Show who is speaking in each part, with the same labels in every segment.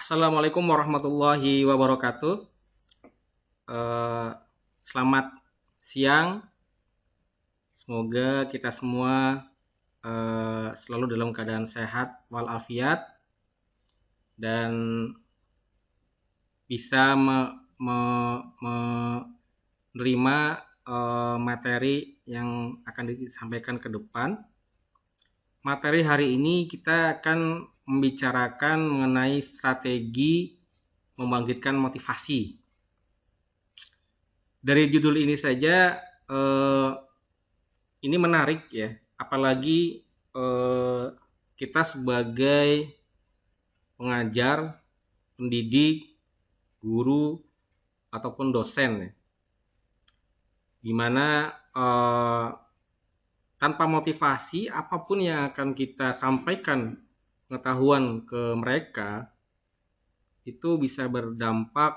Speaker 1: Assalamualaikum warahmatullahi wabarakatuh. Eh, Selamat siang. Semoga kita semua selalu dalam keadaan sehat walafiat dan bisa menerima materi yang akan disampaikan ke depan. Materi hari ini kita akan membicarakan mengenai strategi membangkitkan motivasi. Dari judul ini saja ini menarik ya, apalagi kita sebagai pengajar, pendidik, guru ataupun dosen ya, dimana tanpa motivasi apapun yang akan kita sampaikan pengetahuan ke mereka itu bisa berdampak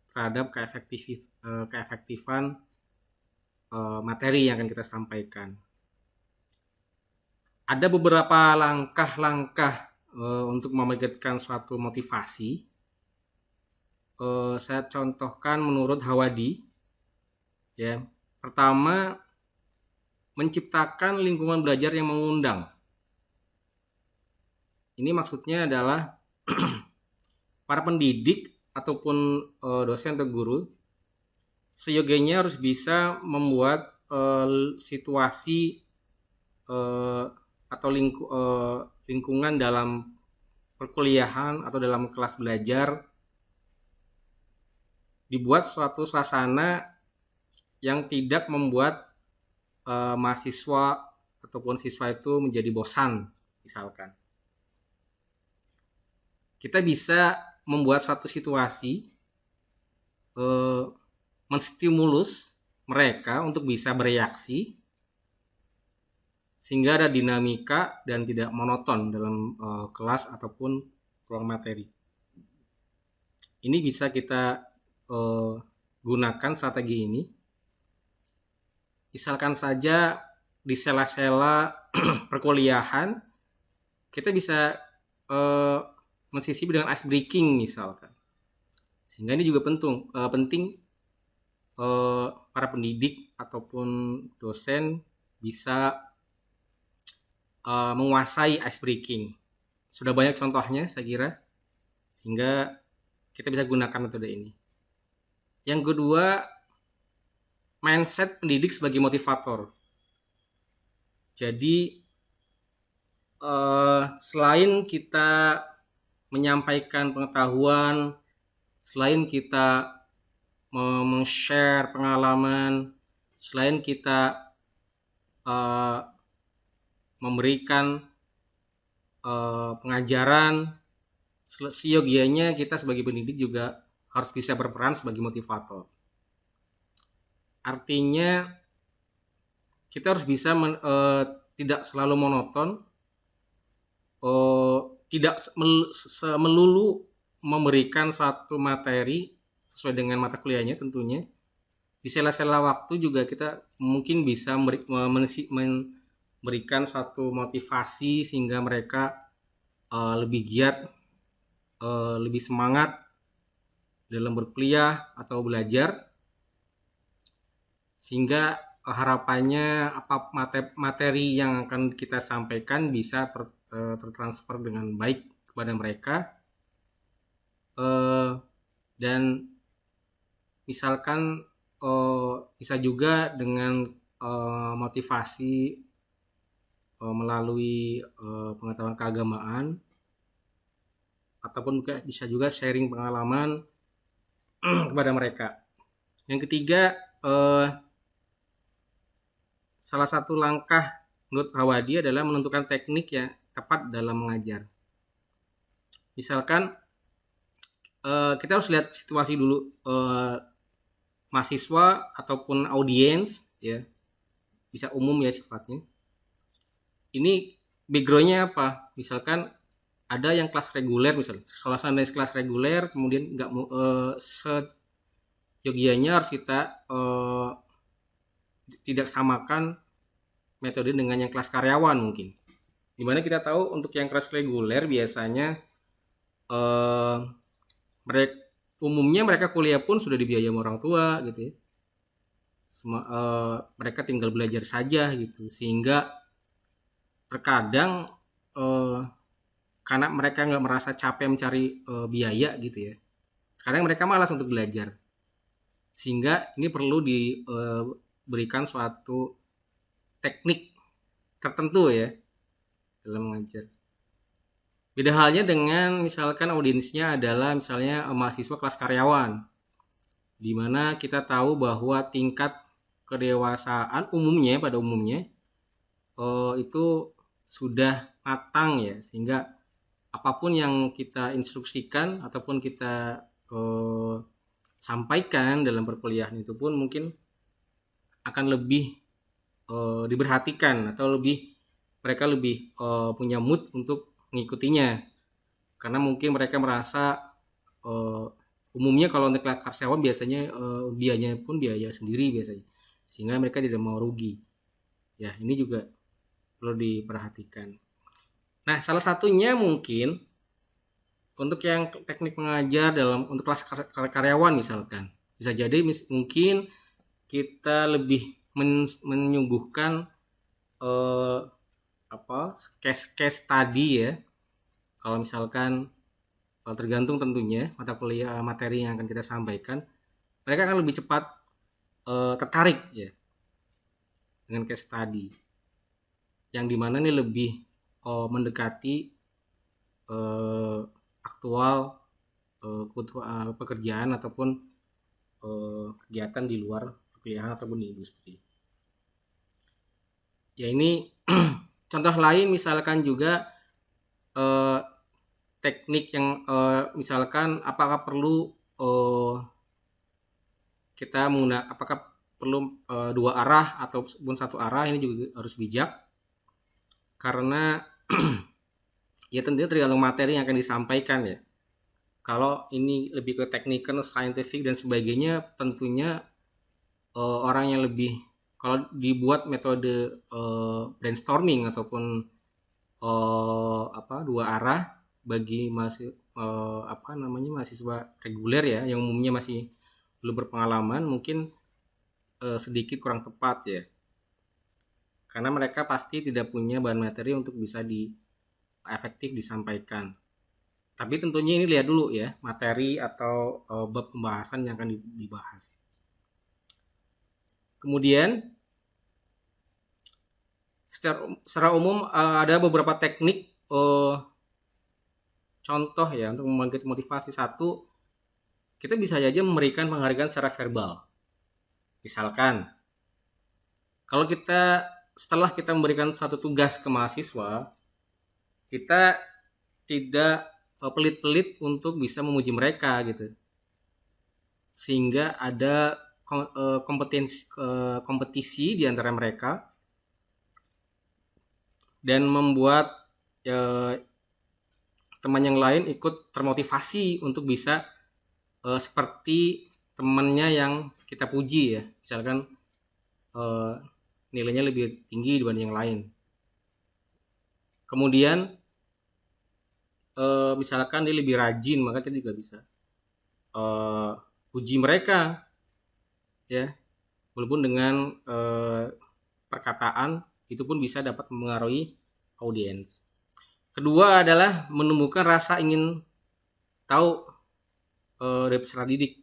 Speaker 1: terhadap keefektifan materi yang akan kita sampaikan. Ada beberapa langkah-langkah untuk membangkitkan suatu motivasi. Saya contohkan menurut Hawadi. Ya, pertama, menciptakan lingkungan belajar yang mengundang. Ini maksudnya adalah para pendidik ataupun dosen atau guru seyogianya harus bisa membuat situasi atau lingkungan dalam perkuliahan atau dalam kelas belajar dibuat suatu suasana yang tidak membuat mahasiswa ataupun siswa itu menjadi bosan. Misalkan kita bisa membuat suatu situasi menstimulus mereka untuk bisa bereaksi sehingga ada dinamika dan tidak monoton dalam kelas ataupun ruang materi. Ini bisa kita gunakan strategi ini. Misalkan saja di sela-sela perkuliahan kita bisa mensisipi dengan ice breaking misalkan. Sehingga ini juga penting para pendidik ataupun dosen bisa menguasai ice breaking. Sudah banyak contohnya saya kira, sehingga kita bisa gunakan metode ini. Yang kedua, mindset pendidik sebagai motivator. Jadi selain kita menyampaikan pengetahuan, selain kita men-share pengalaman, selain kita memberikan pengajaran, seyogianya kita sebagai pendidik juga harus bisa berperan sebagai motivator. Artinya kita harus bisa tidak selalu monoton, tidak melulu memberikan suatu materi sesuai dengan mata kuliahnya tentunya. Di sela-sela waktu juga kita mungkin bisa memberikan suatu motivasi sehingga mereka lebih giat, lebih semangat dalam berkuliah atau belajar, sehingga harapannya apa materi yang akan kita sampaikan bisa tertransfer dengan baik kepada mereka, dan misalkan bisa juga dengan motivasi melalui pengetahuan keagamaan, ataupun bisa juga sharing pengalaman kepada mereka. Yang ketiga, salah satu langkah menurut Hawadi adalah menentukan teknik yang tepat dalam mengajar. Misalkan kita harus lihat situasi dulu, mahasiswa ataupun audiens ya, bisa umum ya sifatnya. Ini backgroundnya apa? Misalkan ada yang kelas reguler misalnya. Kalau seandainya kelas reguler kemudian nggak seyogianya harus kita tidak samakan metode dengan yang kelas karyawan mungkin. Dimana kita tahu untuk yang kelas reguler biasanya eh mereka umumnya mereka kuliah pun sudah dibiayai sama orang tua gitu ya. Mereka tinggal belajar saja gitu, sehingga terkadang eh, karena mereka nggak merasa capek mencari biaya gitu ya, kadang mereka malas untuk belajar, sehingga ini perlu diberikan suatu teknik tertentu ya dalam mengajar. Beda halnya dengan misalkan audiensnya adalah misalnya mahasiswa kelas karyawan, di mana kita tahu bahwa tingkat kedewasaan umumnya pada umumnya itu sudah matang ya, sehingga apapun yang kita instruksikan ataupun kita sampaikan dalam perkuliahan itu pun mungkin akan lebih diperhatikan, atau mereka lebih punya mood untuk mengikutinya, karena mungkin mereka merasa uh, umumnya kalau untuk karyawan biasanya biayanya pun biaya sendiri biasanya, sehingga mereka tidak mau rugi ya. Ini juga perlu diperhatikan. Nah, salah satunya mungkin untuk yang teknik mengajar dalam untuk kelas karyawan misalkan, bisa jadi mungkin kita lebih menyuguhkan eh, apa case tadi ya. Kalau misalkan tergantung tentunya mata kuliah materi yang akan kita sampaikan, mereka akan lebih cepat tertarik ya dengan case study yang dimana nih lebih mendekati aktual pekerjaan ataupun kegiatan di luar perkuliahan ataupun di industri. Ya ini contoh lain misalkan juga teknik yang misalkan apakah perlu kita menggunakan, apakah perlu dua arah ataupun satu arah, ini juga harus bijak, karena ya tentunya tergantung materi yang akan disampaikan ya. Kalau ini lebih ke technical, scientific dan sebagainya, tentunya orang yang lebih, kalau dibuat metode brainstorming ataupun dua arah bagi mahasiswa reguler ya, yang umumnya masih belum berpengalaman, mungkin sedikit kurang tepat ya, karena mereka pasti tidak punya bahan materi untuk bisa efektif disampaikan. Tapi tentunya ini lihat dulu ya materi atau bab pembahasan yang akan dibahas. Kemudian secara umum ada beberapa teknik contoh ya untuk membangkit motivasi. Satu, kita bisa saja memberikan penghargaan secara verbal. Misalkan kalau setelah kita memberikan satu tugas ke mahasiswa, kita tidak pelit-pelit untuk bisa memuji mereka gitu, sehingga ada kompetisi di antara mereka dan membuat teman yang lain ikut termotivasi untuk bisa seperti temannya yang kita puji ya, misalkan nilainya lebih tinggi dibanding yang lain. Kemudian misalkan dia lebih rajin, maka kita juga bisa puji mereka ya, walaupun dengan perkataan itu pun bisa dapat mempengaruhi audiens. Kedua adalah menumbuhkan rasa ingin tahu dari peserta didik.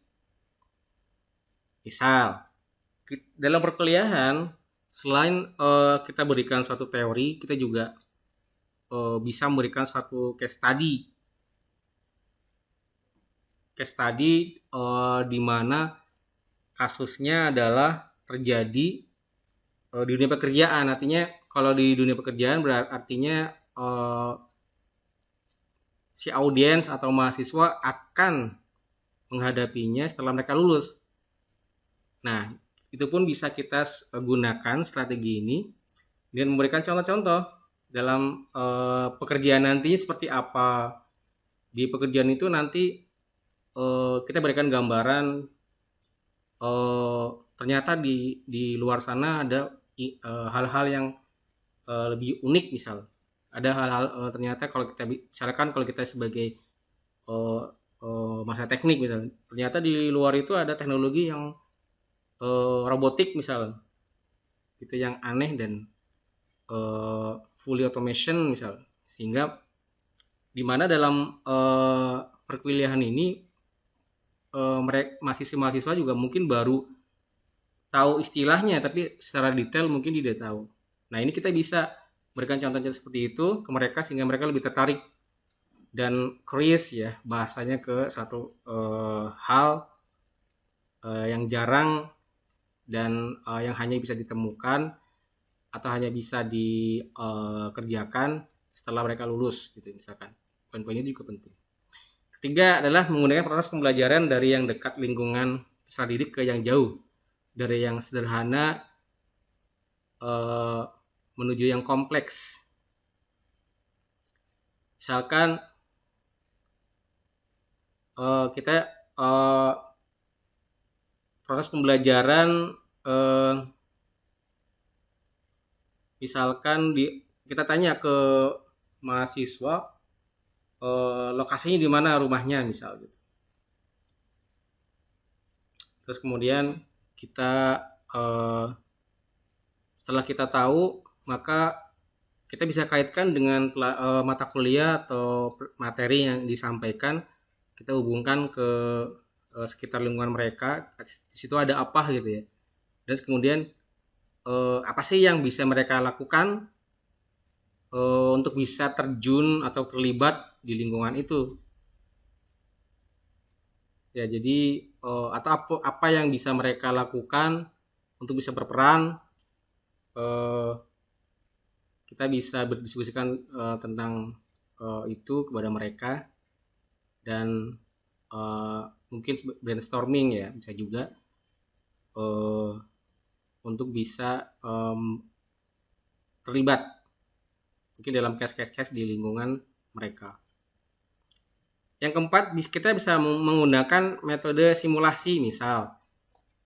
Speaker 1: Misal dalam perkuliahan, selain kita berikan suatu teori, kita juga bisa memberikan suatu case study di mana kasusnya adalah terjadi di dunia pekerjaan. Artinya kalau di dunia pekerjaan artinya si audiens atau mahasiswa akan menghadapinya setelah mereka lulus. Nah, itu pun bisa kita gunakan strategi ini dengan memberikan contoh-contoh dalam pekerjaan nanti seperti apa. Di pekerjaan itu nanti kita berikan gambaran ternyata di luar sana ada hal-hal yang lebih unik. Misal ada hal-hal ternyata kalau kita misalkan kalau kita sebagai eh, masalah teknik misalnya. Ternyata di luar itu ada teknologi yang robotik misalnya, itu yang aneh dan fully automation misalnya. Sehingga di mana dalam perkuliahan ini mereka mahasiswa juga mungkin baru tahu istilahnya tapi secara detail mungkin tidak tahu. Nah, ini kita bisa berikan contoh-contoh seperti itu ke mereka sehingga mereka lebih tertarik dan curious ya bahasanya ke satu hal yang jarang dan yang hanya bisa ditemukan atau hanya bisa dikerjakan setelah mereka lulus gitu misalkan. Poin-poinnya juga penting. Ketiga adalah menggunakan proses pembelajaran dari yang dekat lingkungan peserta didik ke yang jauh, dari yang sederhana menuju yang kompleks. Misalkan kita proses pembelajaran misalkan kita tanya ke mahasiswa lokasinya di mana rumahnya misal gitu. Terus kemudian kita setelah kita tahu maka kita bisa kaitkan dengan mata kuliah atau materi yang disampaikan, kita hubungkan ke sekitar lingkungan mereka, di situ ada apa gitu ya. Dan kemudian apa sih yang bisa mereka lakukan untuk bisa terjun atau terlibat di lingkungan itu. Ya, jadi atau apa yang bisa mereka lakukan untuk bisa berperan. Kita bisa berdiskusikan tentang itu kepada mereka dan mungkin brainstorming ya bisa juga untuk bisa terlibat mungkin dalam case di lingkungan mereka. Yang keempat, kita bisa menggunakan metode simulasi. Misal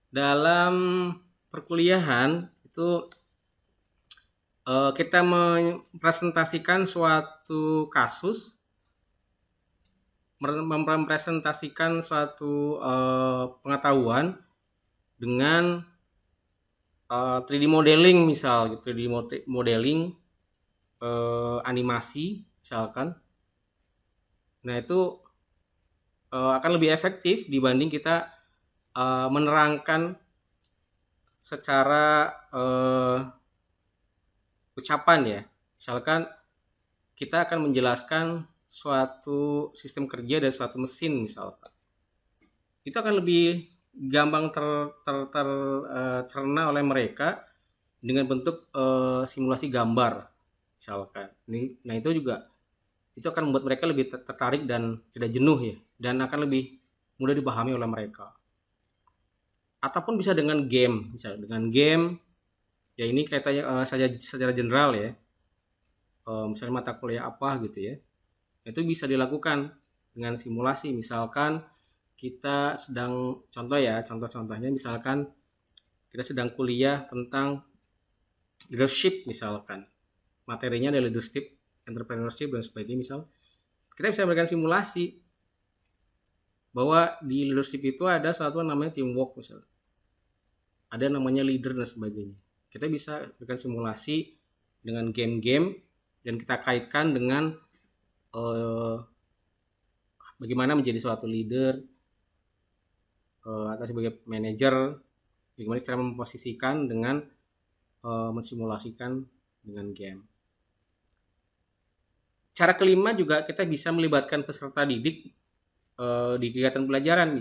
Speaker 1: dalam perkuliahan itu kita mempresentasikan suatu kasus, mempresentasikan suatu pengetahuan dengan 3D modeling misal, 3D modeling animasi misalkan. Nah, itu akan lebih efektif dibanding kita menerangkan secara ucapan ya. Misalkan kita akan menjelaskan suatu sistem kerja dari suatu mesin misalkan. Itu akan lebih gampang tercerna oleh mereka dengan bentuk simulasi gambar misalkan. Nah, itu juga itu akan membuat mereka lebih tertarik dan tidak jenuh ya, dan akan lebih mudah dipahami oleh mereka. Ataupun bisa dengan game, misalnya dengan game ya, ini kaitannya saja secara general ya, misalnya mata kuliah apa gitu ya, itu bisa dilakukan dengan simulasi. Misalkan kita sedang contohnya misalkan kita sedang kuliah tentang leadership misalkan, materinya adalah leadership, entrepreneurship dan sebagainya. Misal kita bisa memberikan simulasi bahwa di leadership itu ada suatu namanya teamwork misalnya, ada namanya leader dan sebagainya. Kita bisa berikan simulasi dengan game-game dan kita kaitkan dengan bagaimana menjadi suatu leader atau sebagai manajer, bagaimana cara memposisikan dengan mensimulasikan dengan game. Cara kelima juga kita bisa melibatkan peserta didik di kegiatan pelajaran.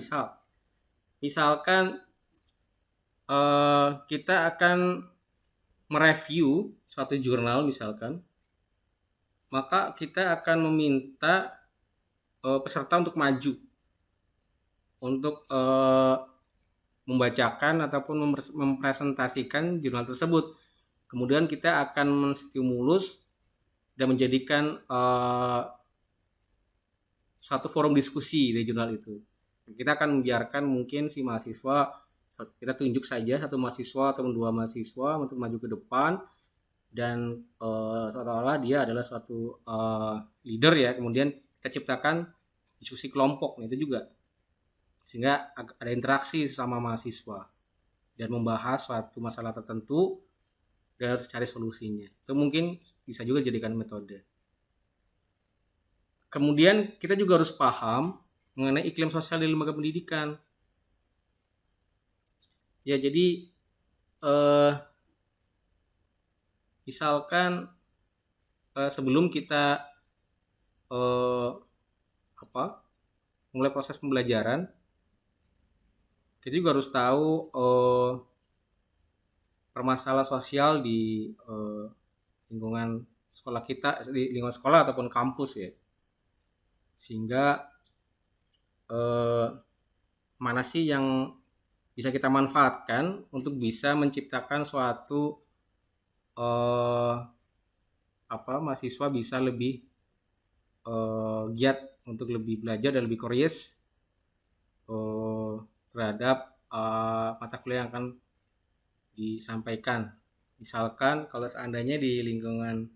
Speaker 1: Misalkan kita akan mereview suatu jurnal misalkan, maka kita akan meminta peserta untuk maju untuk membacakan ataupun mempresentasikan jurnal tersebut. Kemudian kita akan menstimulus dan menjadikan suatu forum diskusi di jurnal itu. Kita akan membiarkan mungkin si mahasiswa, kita tunjuk saja satu mahasiswa atau dua mahasiswa untuk maju ke depan dan seolah-olah dia adalah suatu leader ya. Kemudian kita ciptakan diskusi kelompok, nah itu juga, sehingga ada interaksi sama mahasiswa dan membahas suatu masalah tertentu dan harus cari solusinya. Itu mungkin bisa juga dijadikan metode. Kemudian kita juga harus paham mengenai iklim sosial di lembaga pendidikan. Ya, jadi misalkan sebelum kita mulai proses pembelajaran, kita juga harus tahu permasalahan sosial di lingkungan sekolah kita, di lingkungan sekolah ataupun kampus ya, sehingga mana sih yang bisa kita manfaatkan untuk bisa menciptakan suatu mahasiswa bisa lebih giat untuk lebih belajar dan lebih curious terhadap mata kuliah yang akan disampaikan. Misalkan kalau seandainya di lingkungan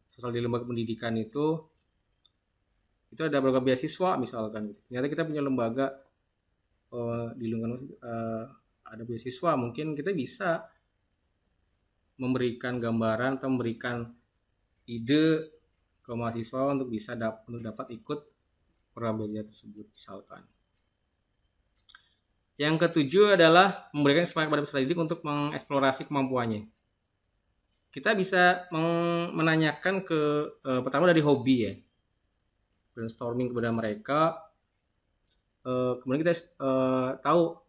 Speaker 1: sosial di lembaga pendidikan itu ada beberapa beasiswa misalkan, ternyata kita punya lembaga di lingkungan ada beasiswa, mungkin kita bisa memberikan gambaran atau memberikan ide ke mahasiswa untuk bisa dapat ikut program belajar tersebut misalkan. Yang ketujuh adalah memberikan kesempatan kepada peserta didik untuk mengeksplorasi kemampuannya. Kita bisa menanyakan pertama dari hobi ya, brainstorming kepada mereka. Kemudian kita tahu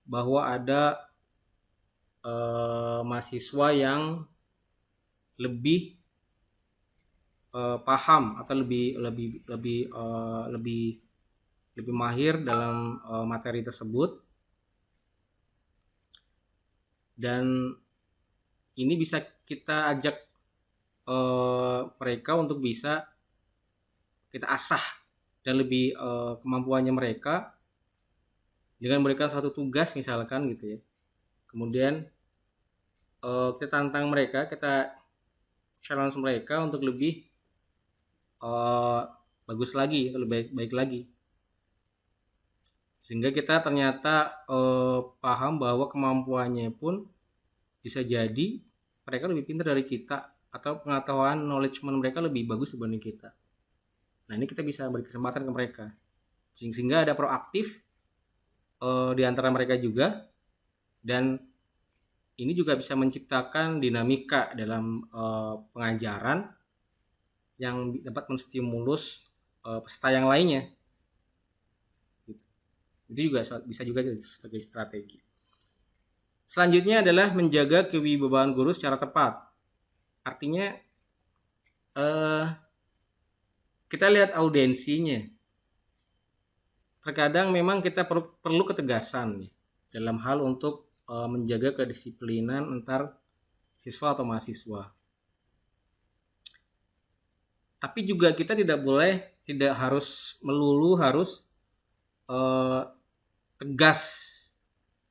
Speaker 1: bahwa ada mahasiswa yang lebih paham atau lebih mahir dalam materi tersebut, dan ini bisa kita ajak mereka untuk bisa kita asah dan lebih kemampuannya mereka dengan memberikan satu tugas misalkan gitu ya. Kemudian kita tantang mereka, kita challenge mereka untuk lebih bagus lagi, lebih baik lagi, sehingga kita ternyata paham bahwa kemampuannya pun bisa jadi mereka lebih pintar dari kita atau pengetahuan knowledge mereka lebih bagus dibanding kita. Nah, ini kita bisa beri kesempatan ke mereka sehingga ada proaktif di antara mereka juga, dan ini juga bisa menciptakan dinamika dalam pengajaran yang dapat menstimulus peserta yang lainnya. Itu juga bisa juga sebagai strategi. Selanjutnya adalah menjaga kewibawaan guru secara tepat. Artinya kita lihat audiensinya. Terkadang memang kita perlu ketegasan nih, dalam hal untuk menjaga kedisiplinan antar siswa atau mahasiswa. Tapi juga kita tidak harus melulu tegas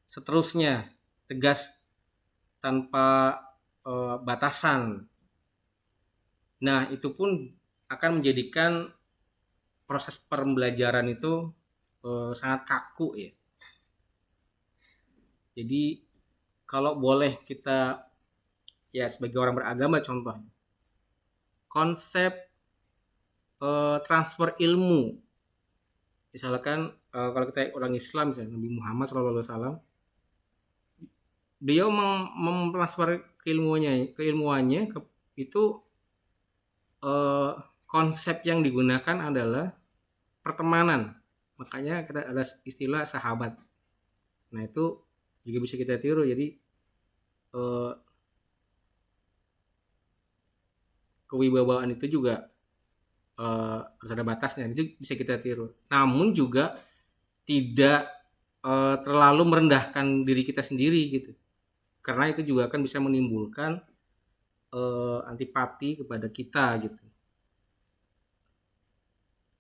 Speaker 1: seterusnya, tegas tanpa batasan. Nah, itu pun akan menjadikan proses pembelajaran itu sangat kaku ya. Jadi kalau boleh kita ya sebagai orang beragama contohnya, konsep transfer ilmu, misalkan kalau kita orang Islam misalnya Nabi Muhammad SAW, beliau memtransfer keilmuannya itu konsep yang digunakan adalah pertemanan, makanya kita ada istilah sahabat. Nah, itu juga bisa kita tiru. Jadi kewibawaan itu juga harus ada batasnya, itu bisa kita tiru. Namun juga tidak terlalu merendahkan diri kita sendiri gitu, karena itu juga akan bisa menimbulkan antipati kepada kita gitu.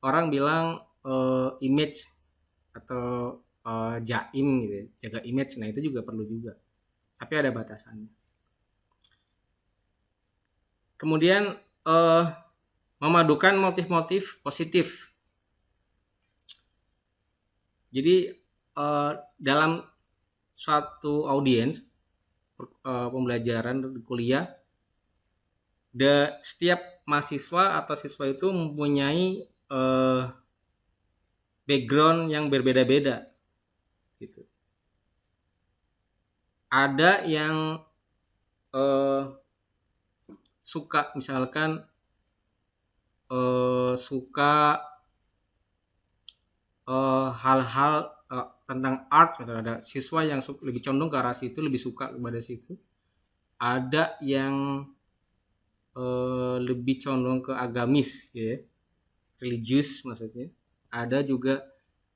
Speaker 1: Orang bilang image atau jaim gitu, jaga image. Nah, itu juga perlu juga, tapi ada batasannya. Kemudian memadukan motif-motif positif. Jadi dalam suatu audiens pembelajaran kuliah, setiap mahasiswa atau siswa itu mempunyai background yang berbeda-beda gitu. Ada yang suka misalkan suka hal-hal tentang art, misalnya ada siswa yang lebih condong ke arah situ, lebih suka kepada situ. Ada yang lebih condong ke agamis, ya, religius maksudnya. Ada juga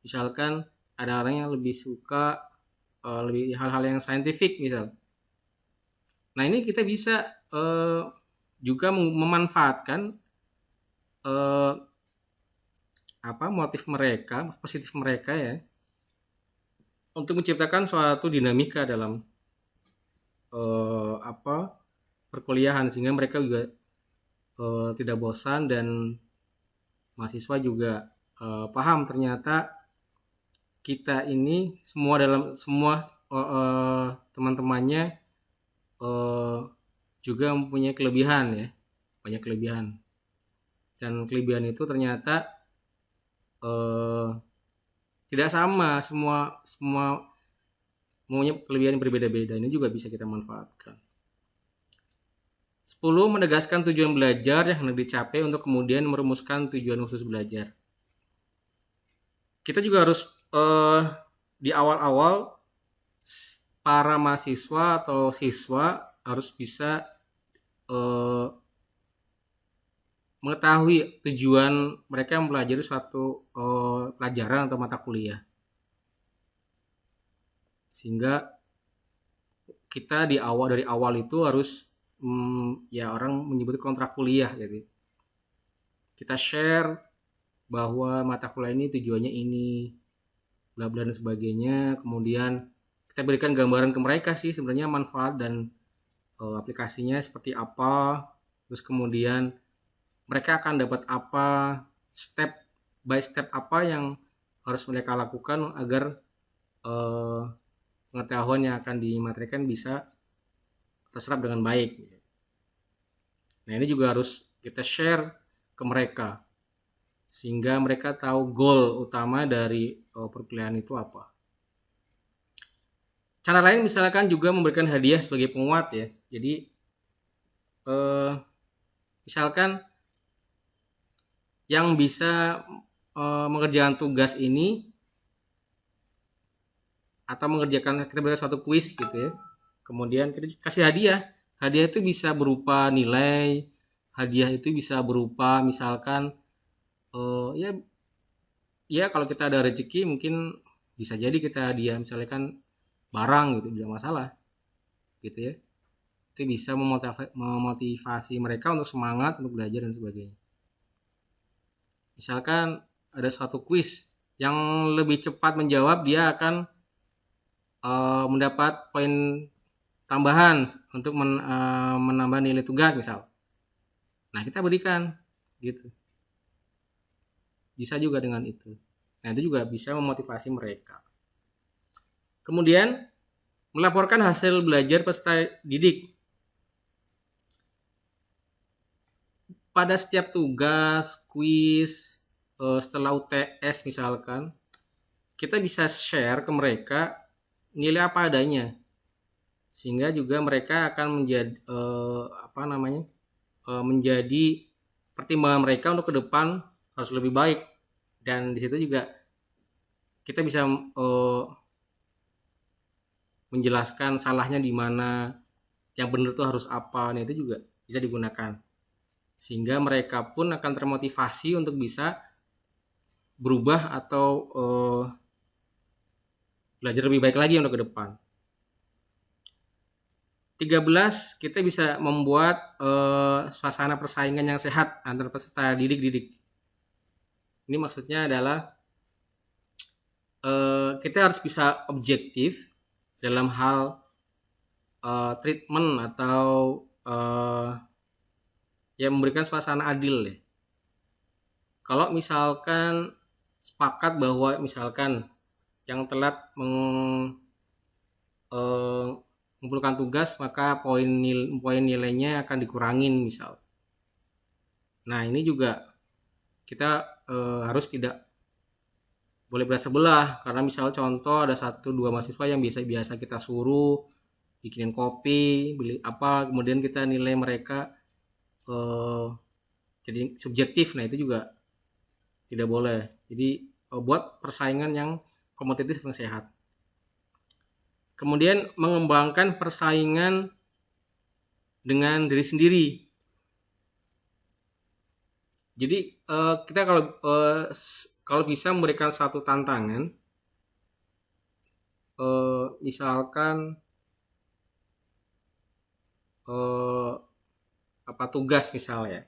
Speaker 1: misalkan ada orang yang lebih suka lebih hal-hal yang saintifik misal. Nah ini kita bisa juga memanfaatkan motif mereka, positif mereka ya, untuk menciptakan suatu dinamika dalam perkuliahan, sehingga mereka juga tidak bosan dan mahasiswa juga paham ternyata kita ini semua teman-temannya juga mempunyai kelebihan ya, banyak kelebihan, dan kelebihan itu ternyata tidak sama, semua mempunyai kelebihan yang berbeda-beda. Ini juga bisa kita manfaatkan. 10. Menegaskan tujuan belajar yang hendak dicapai untuk kemudian merumuskan tujuan khusus belajar. Kita juga harus di awal-awal para mahasiswa atau siswa harus bisa mengetahui tujuan mereka mempelajari suatu pelajaran atau mata kuliah, sehingga kita dari awal itu harus ya orang menyebut kontrak kuliah, jadi kita share bahwa mata kuliah ini tujuannya ini, bla bla dan sebagainya. Kemudian kita berikan gambaran ke mereka sih sebenarnya manfaat dan aplikasinya seperti apa, terus kemudian mereka akan dapat apa, step by step apa yang harus mereka lakukan agar pengetahuan yang akan dimaterikan bisa terserap dengan baik. Nah ini juga harus kita share ke mereka sehingga mereka tahu goal utama dari perkuliahan itu apa. Cara lain misalkan juga memberikan hadiah sebagai penguat ya. Jadi misalkan yang bisa mengerjakan tugas ini atau mengerjakan, kita berikan suatu kuis gitu ya, kemudian kita kasih hadiah. Hadiah itu bisa berupa nilai, hadiah itu bisa berupa misalkan ya kalau kita ada rezeki mungkin bisa jadi kita hadiah misalnya kan barang gitu, tidak masalah gitu ya. Itu bisa memotivasi mereka untuk semangat untuk belajar dan sebagainya. Misalkan ada suatu kuis yang lebih cepat menjawab, dia akan mendapat poin tambahan untuk menambah nilai tugas misal. Nah kita berikan gitu, bisa juga dengan itu. Nah itu juga bisa memotivasi mereka. Kemudian melaporkan hasil belajar peserta didik. Pada setiap tugas, kuis, setelah UTS misalkan, kita bisa share ke mereka nilai apa adanya, sehingga juga mereka akan menjadi menjadi pertimbangan mereka untuk ke depan harus lebih baik. Dan di situ juga kita bisa menjelaskan salahnya di mana, yang benar itu harus apa. Nah itu juga bisa digunakan sehingga mereka pun akan termotivasi untuk bisa berubah atau belajar lebih baik lagi untuk ke depan. 13. Kita bisa membuat suasana persaingan yang sehat antar peserta didik. Ini maksudnya adalah kita harus bisa objektif dalam hal treatment atau ya memberikan suasana adil ya. Kalau misalkan sepakat bahwa misalkan yang telat mengumpulkan tugas, maka poin nilainya akan dikurangin misal. Nah, ini juga kita harus tidak boleh belah sebelah, karena misalnya contoh ada 1-2 mahasiswa yang biasa kita suruh bikinin kopi, beli apa, kemudian kita nilai mereka jadi subjektif. Nah, itu juga tidak boleh. Jadi buat persaingan yang kompetitif dan sehat. Kemudian mengembangkan persaingan dengan diri sendiri. Jadi kita kalau bisa memberikan suatu tantangan, misalkan apa tugas misalnya,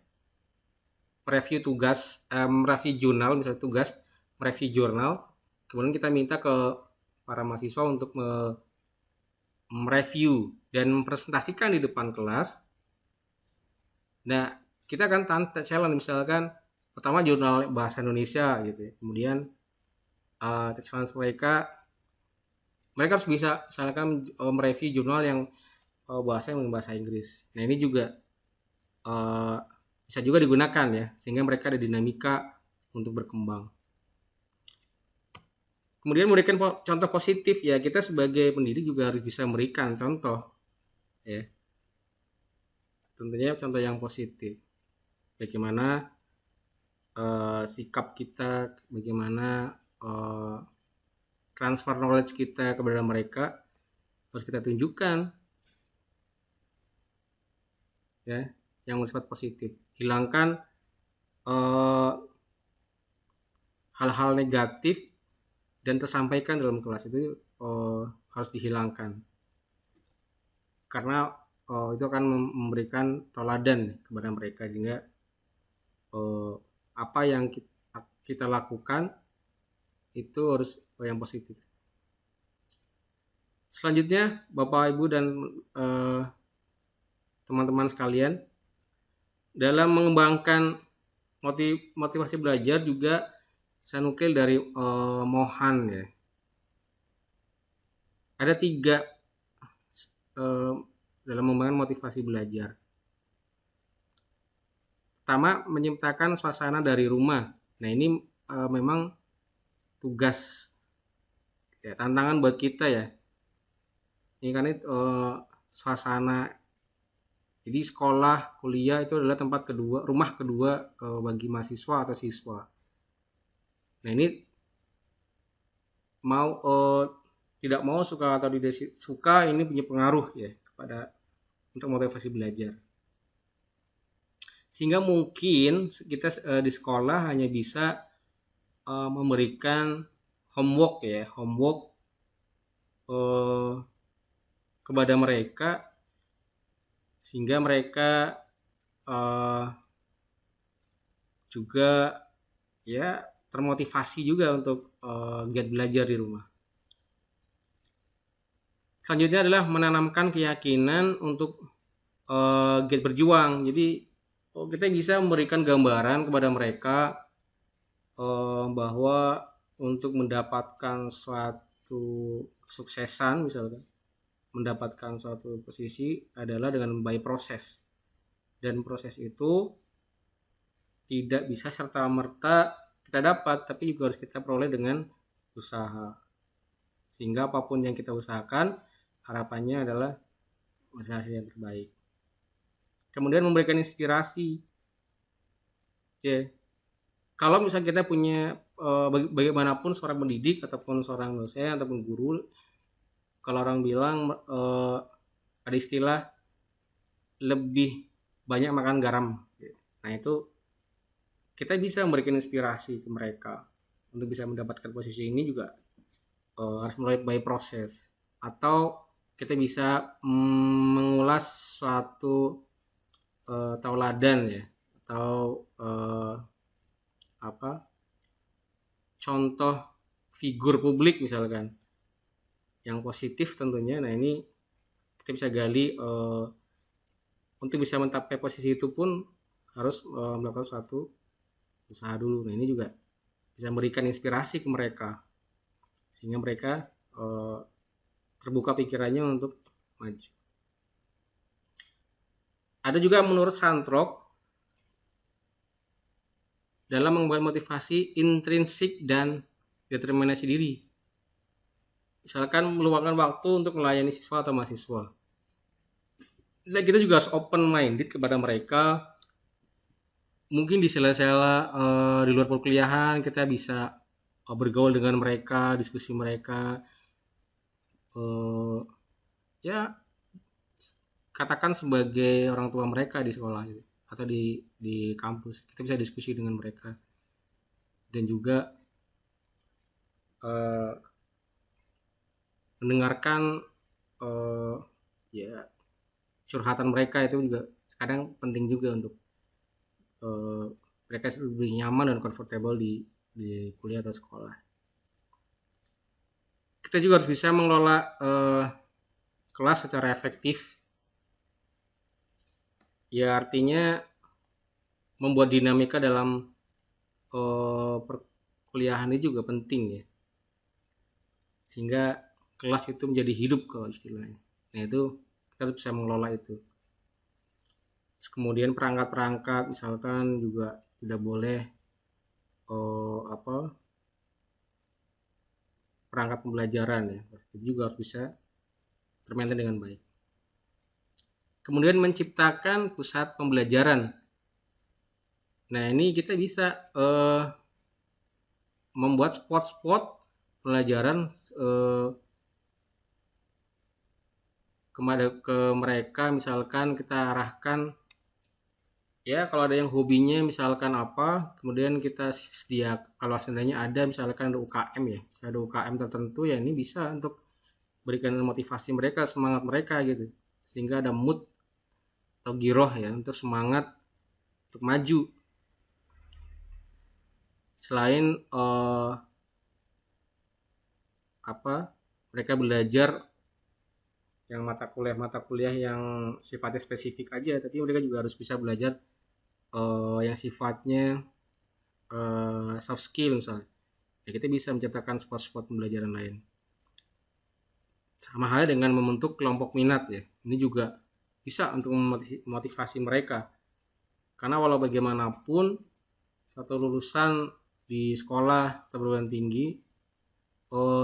Speaker 1: review tugas, review jurnal, misalnya tugas review jurnal, kemudian kita minta ke para mahasiswa untuk mereview dan mempresentasikan di depan kelas. Nah, kita akan challenge, misalkan pertama jurnal bahasa Indonesia gitu ya. Kemudian challenge mereka harus bisa misalkan mereview jurnal yang bahasa Inggris. Nah, ini juga bisa juga digunakan ya, sehingga mereka ada dinamika untuk berkembang. Kemudian memberikan contoh positif ya, kita sebagai pendidik juga harus bisa memberikan contoh ya, tentunya contoh yang positif, bagaimana sikap kita, bagaimana transfer knowledge kita kepada mereka harus kita tunjukkan ya, yang bersifat positif. Hilangkan hal-hal negatif dan tersampaikan dalam kelas itu harus dihilangkan, karena itu akan memberikan teladan kepada mereka, sehingga apa yang kita lakukan itu harus yang positif. Selanjutnya, Bapak Ibu dan teman-teman sekalian, dalam mengembangkan motivasi belajar juga saya nukil dari Mohan ya. Ada 3 dalam mengembangkan motivasi belajar. Pertama, menciptakan suasana dari rumah. Nah, ini memang tugas ya, tantangan buat kita ya. Ini kan suasana. Jadi sekolah, kuliah itu adalah rumah kedua bagi mahasiswa atau siswa. Nah, ini mau tidak mau, suka atau tidak suka, ini punya pengaruh ya kepada untuk motivasi belajar. Sehingga mungkin kita di sekolah hanya bisa memberikan homework kepada mereka, sehingga mereka juga ya termotivasi juga untuk giat belajar di rumah. Selanjutnya adalah menanamkan keyakinan untuk giat berjuang. Jadi kita bisa memberikan gambaran kepada mereka bahwa untuk mendapatkan suatu kesuksesan, misalkan mendapatkan suatu posisi adalah dengan by proses, dan proses itu tidak bisa serta-merta kita dapat, tapi juga harus kita peroleh dengan usaha, sehingga apapun yang kita usahakan harapannya adalah hasil yang terbaik. Kemudian memberikan inspirasi ya. Kalau misalnya kita punya bagaimanapun seorang pendidik ataupun seorang dosen ataupun guru, kalau orang bilang ada istilah lebih banyak makan garam. Nah, itu kita bisa memberikan inspirasi ke mereka untuk bisa mendapatkan posisi ini juga harus mulai by proses, atau kita bisa mengulas suatu tauladan ya, atau contoh figur publik misalkan yang positif tentunya. Nah, ini kita bisa gali untuk bisa mencapai posisi itu pun harus melakukan suatu usaha dulu. Nah ini juga bisa memberikan inspirasi ke mereka sehingga mereka terbuka pikirannya untuk maju. Ada juga menurut Santrok, dalam membuat motivasi intrinsik dan determinasi diri. Misalkan meluangkan waktu untuk melayani siswa atau mahasiswa. Nah, kita juga harus open minded kepada mereka. Mungkin di sela-sela di luar perkuliahan kita bisa bergaul dengan mereka, diskusi mereka. Ya katakan sebagai orang tua mereka di sekolah gitu, atau di kampus. Kita bisa diskusi dengan mereka. Dan juga mendengarkan ya curhatan mereka itu juga kadang penting juga untuk mereka lebih nyaman dan comfortable di kuliah atau sekolah. Kita juga harus bisa mengelola kelas secara efektif. Ya artinya membuat dinamika dalam perkuliahan ini juga penting ya. Sehingga kelas itu menjadi hidup kalau istilahnya. Nah itu kita harus bisa mengelola itu. Terus kemudian perangkat-perangkat misalkan juga tidak boleh perangkat pembelajaran ya. Itu juga harus bisa termaintain dengan baik. Kemudian menciptakan pusat pembelajaran. Nah ini kita bisa membuat spot-spot pembelajaran ke mereka. Misalkan kita arahkan ya kalau ada yang hobinya misalkan apa, kemudian kita kalau seandainya ada misalkan ada UKM ya, misalnya ada UKM tertentu ya, ini bisa untuk berikan motivasi mereka, semangat mereka gitu, sehingga ada mood atau giroh ya untuk semangat untuk maju. Selain mereka belajar yang mata kuliah yang sifatnya spesifik aja, tapi mereka juga harus bisa belajar yang sifatnya soft skill misalnya. Ya, kita bisa menciptakan spot-spot pembelajaran lain. Sama halnya dengan membentuk kelompok minat ya. Ini juga bisa untuk memotivasi mereka. Karena walau bagaimanapun satu lulusan di sekolah atau perguruan tinggi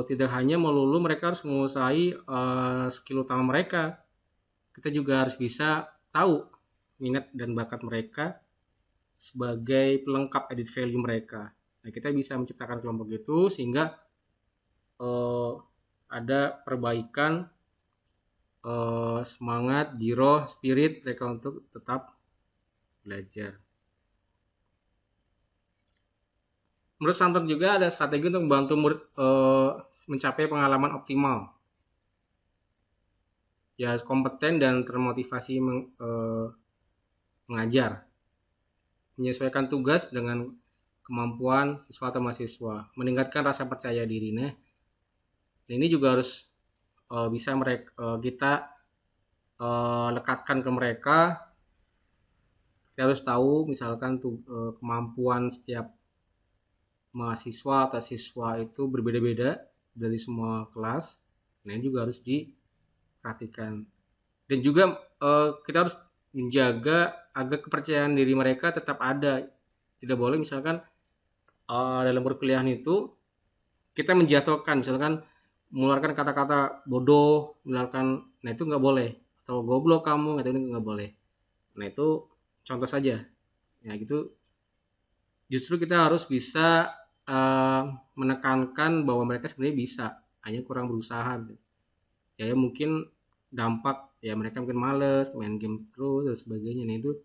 Speaker 1: tidak hanya melulu mereka harus menguasai skill utama mereka. Kita juga harus bisa tahu minat dan bakat mereka sebagai pelengkap added value mereka. Nah, kita bisa menciptakan kelompok itu sehingga ada perbaikan semangat, giroh, spirit mereka untuk tetap belajar. Menurut Santok juga ada strategi untuk membantu murid mencapai pengalaman optimal. Ya harus kompeten dan termotivasi mengajar. Menyesuaikan tugas dengan kemampuan siswa atau mahasiswa, meningkatkan rasa percaya diri. Nah, ini juga harus bisa kita lekatkan ke mereka. Kita harus tahu misalkan kemampuan setiap mahasiswa atau siswa itu berbeda-beda dari semua kelas. Nah, ini juga harus diperhatikan. Dan juga kita harus menjaga agar kepercayaan diri mereka tetap ada. Tidak boleh misalkan dalam perkuliahan itu kita menjatuhkan, misalkan mengeluarkan kata-kata bodoh, mengeluarkan, nah itu nggak boleh, atau goblok kamu, itu nggak boleh. Nah itu contoh saja. Ya gitu. Justru kita harus bisa menekankan bahwa mereka sebenarnya bisa, hanya kurang berusaha. Ya mungkin dampak ya mereka mungkin males main game terus dan sebagainya. Nah itu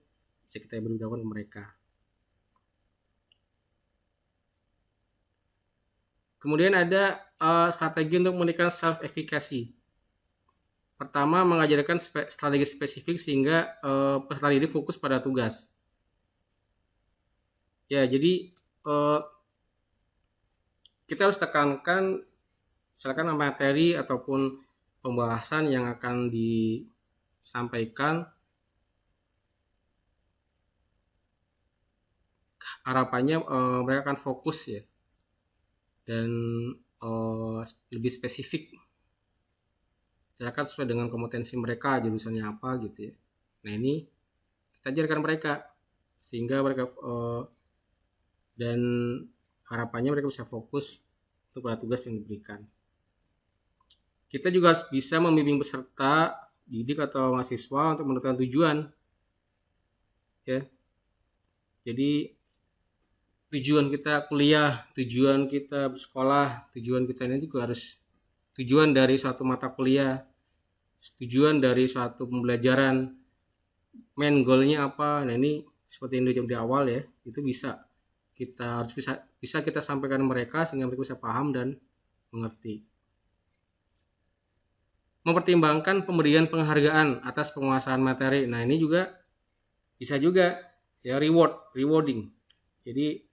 Speaker 1: bisa kita beritahukan ke mereka. Kemudian ada strategi untuk meningkatkan self efficacy. Pertama, mengajarkan strategi spesifik sehingga peserta didik fokus pada tugas. Ya, jadi kita harus tekankan misalkan materi ataupun pembahasan yang akan disampaikan harapannya mereka akan fokus ya, dan lebih spesifik, misalkan sesuai dengan kompetensi mereka jurusannya apa gitu ya. Nah ini kita ajarkan mereka sehingga mereka dan harapannya mereka bisa fokus untuk pada tugas yang diberikan. Kita juga harus bisa membimbing peserta didik atau mahasiswa untuk menentukan tujuan ya. Jadi tujuan kita kuliah, tujuan kita bersekolah, tujuan kita ini juga harus tujuan dari suatu mata kuliah, tujuan dari suatu pembelajaran, main goalnya apa. Nah ini seperti yang di awal ya, itu bisa kita harus bisa kita sampaikan mereka sehingga mereka bisa paham dan mengerti. Mempertimbangkan pemberian penghargaan atas penguasaan materi. Nah ini juga bisa juga ya, rewarding. Jadi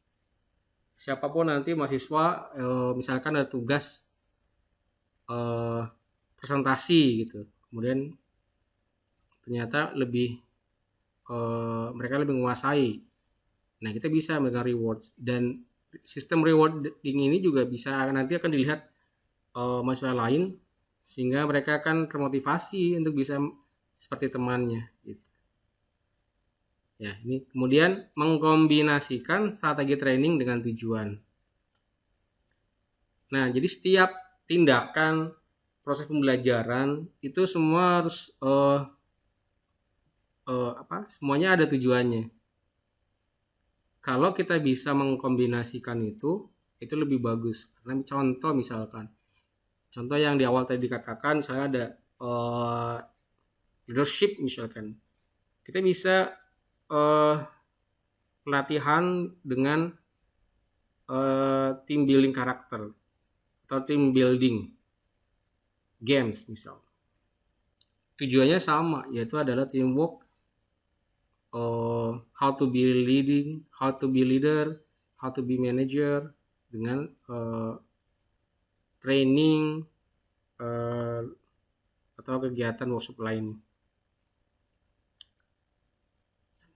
Speaker 1: siapapun nanti mahasiswa misalkan ada tugas presentasi gitu, kemudian ternyata mereka lebih menguasai. Nah kita bisa memberikan reward, dan sistem rewarding ini juga bisa nanti akan dilihat mahasiswa lain sehingga mereka akan termotivasi untuk bisa seperti temannya gitu. Ya, ini kemudian mengkombinasikan strategi training dengan tujuan. Nah, jadi setiap tindakan proses pembelajaran itu semua harus semuanya ada tujuannya. Kalau kita bisa mengkombinasikan itu lebih bagus. Karena contoh yang di awal tadi dikatakan, misalnya ada leadership misalkan, kita bisa pelatihan dengan team building karakter atau team building games misal. Tujuannya sama, yaitu adalah teamwork, how to be leader, how to be manager, dengan training atau kegiatan workshop lain.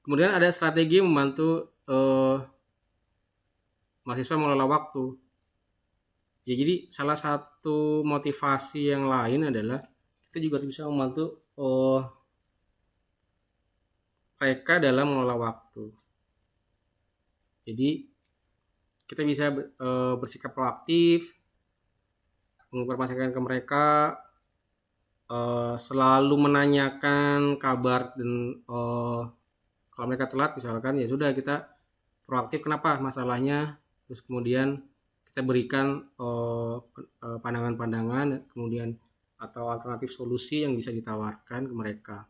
Speaker 1: Kemudian ada strategi membantu mahasiswa mengelola waktu. Ya, jadi salah satu motivasi yang lain adalah kita juga bisa membantu mereka dalam mengelola waktu. Jadi kita bisa bersikap proaktif, menginformasikan ke mereka, selalu menanyakan kabar, dan kalau mereka telat misalkan, ya sudah kita proaktif kenapa masalahnya, terus kemudian kita berikan pandangan-pandangan kemudian atau alternatif solusi yang bisa ditawarkan ke mereka.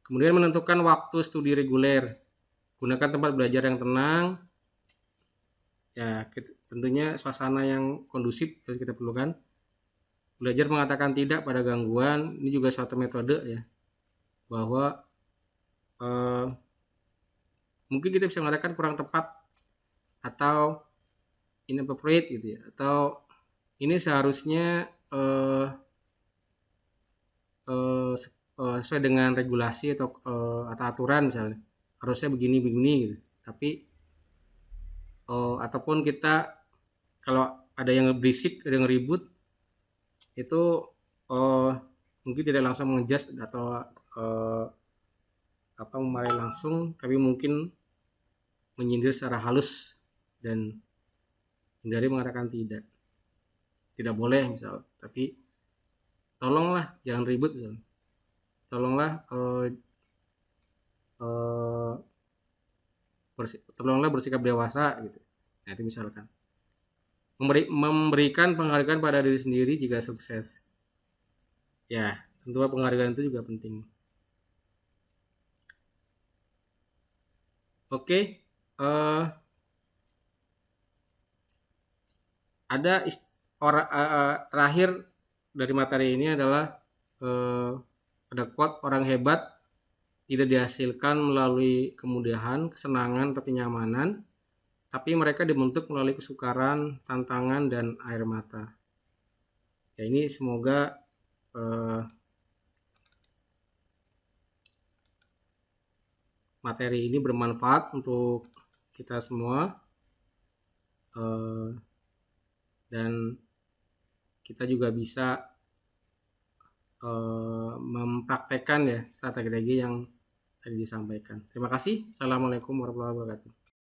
Speaker 1: Kemudian menentukan waktu studi reguler, gunakan tempat belajar yang tenang ya, tentunya suasana yang kondusif kita perlukan. Belajar mengatakan tidak pada gangguan, ini juga suatu metode ya, bahwa mungkin kita bisa mengatakan kurang tepat atau inappropriate gitu ya, atau ini seharusnya sesuai dengan regulasi atau aturan, misalnya harusnya begini gitu. Tapi ataupun kita kalau ada yang berisik, ada yang ribut, itu mungkin tidak langsung mengejas atau memarahi langsung, tapi mungkin menyindir secara halus dan hindari mengatakan tidak boleh misal, tapi tolonglah jangan ribut misal, tolonglah bersikap dewasa gitu. Nah itu misalkan memberikan penghargaan pada diri sendiri jika sukses. Ya tentu penghargaan itu juga penting. Oke, ada terakhir dari materi ini adalah ada quote, orang hebat tidak dihasilkan melalui kemudahan, kesenangan, atau kenyamanan, tapi mereka dibentuk melalui kesukaran, tantangan, dan air mata. Ya ini semoga materi ini bermanfaat untuk kita semua, dan kita juga bisa mempraktekkan ya strategi yang tadi disampaikan. Terima kasih. Assalamualaikum warahmatullahi wabarakatuh.